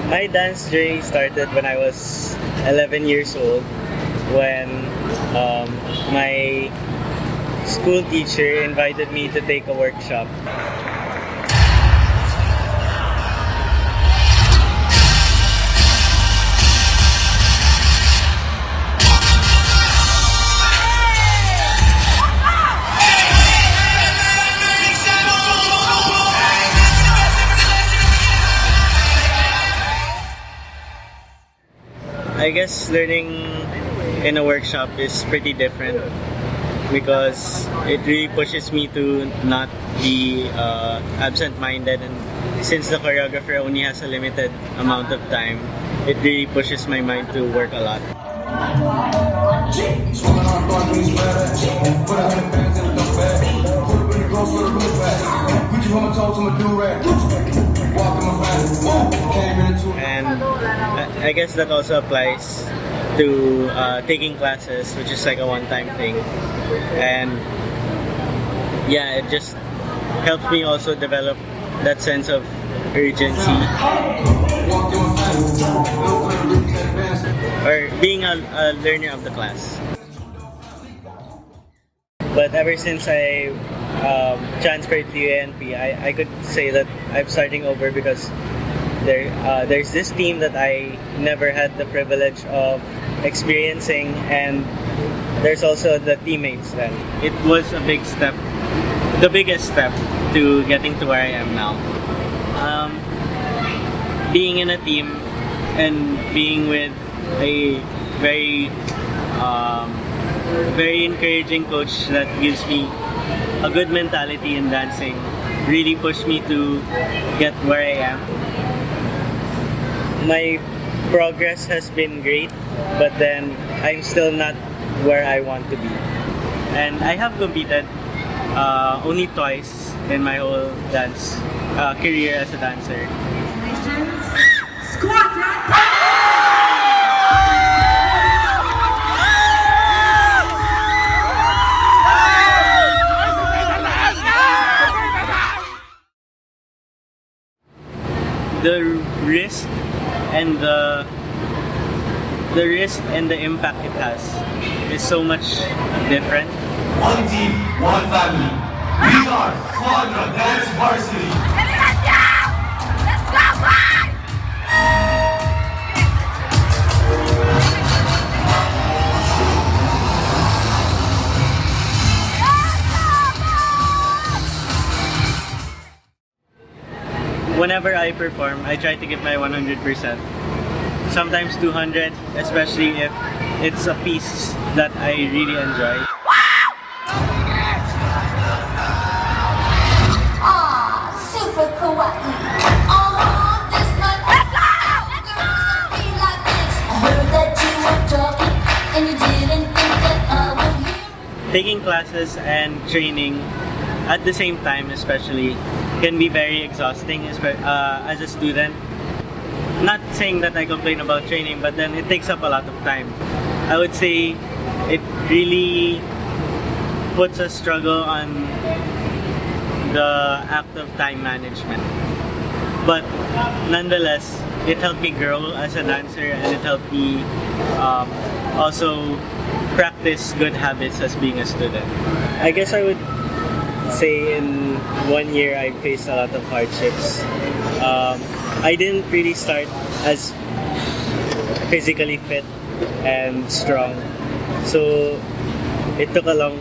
My dance journey started when I was 11 years old when my school teacher invited me to take a workshop. I guess learning in a workshop is pretty different because it really pushes me to not be absent-minded, and since the choreographer only has a limited amount of time, it really pushes my mind to work a lot. And I guess that also applies to taking classes, which is like a one-time thing. And yeah, it just helps me also develop that sense of urgency or being a learner of the class. But ever since I transferred to UNP, I could say that I'm starting over because there's this team that I never had the privilege of experiencing, and there's also the teammates then. It was a big step, the biggest step to getting to where I am now. Being in a team and being with a very encouraging coach that gives me a good mentality in dancing really pushed me to get where I am. My progress has been great, but then I'm still not where I want to be. And I have competed only twice in my whole dance career as a dancer. Squat that! The risk and the impact it has is so much different. One team, one family. We are Quadra Dance Varsity. Let's go, boys! Whenever I perform, I try to give my 100%. Sometimes 200, especially if it's a piece that I really enjoy. Super kawaii. This night, girls be like this. I heard that you were talking and you didn't think that I would hear. Taking classes and training at the same time, especially, can be very exhausting as a student. Not saying that I complain about training, but then it takes up a lot of time. I would say it really puts a struggle on the act of time management. But nonetheless, it helped me grow as a dancer, and it helped me also practice good habits as being a student. I guess I would say in 1 year I faced a lot of hardships. I didn't really start as physically fit and strong, so it took a long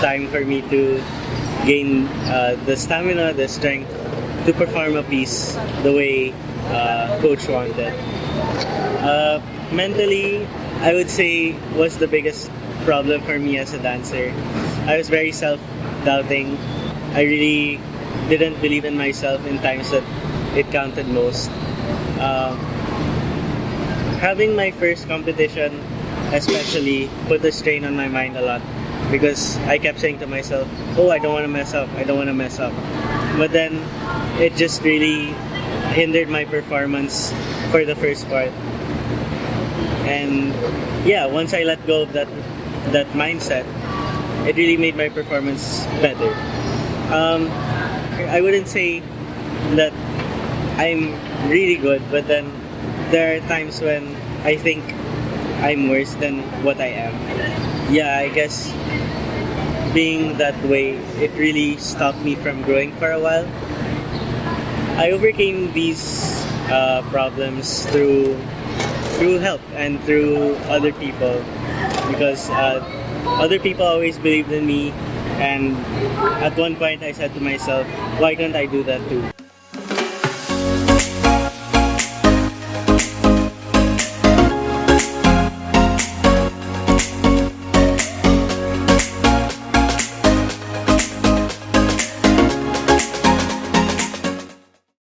time for me to gain the stamina, the strength to perform a piece the way coach wanted. Mentally, I would say was the biggest problem for me as a dancer. I was very self-doubting. I really didn't believe in myself in times that it counted most. Having my first competition especially put a strain on my mind a lot because I kept saying to myself, oh, I don't want to mess up, I don't want to mess up. But then it just really hindered my performance for the first part. And yeah, once I let go of that mindset, it really made my performance better. I wouldn't say that I'm really good, but then there are times when I think I'm worse than what I am. Yeah, I guess being that way, it really stopped me from growing for a while. I overcame these problems through help and through other people, because other people always believed in me, and at one point I said to myself, why can't I do that too?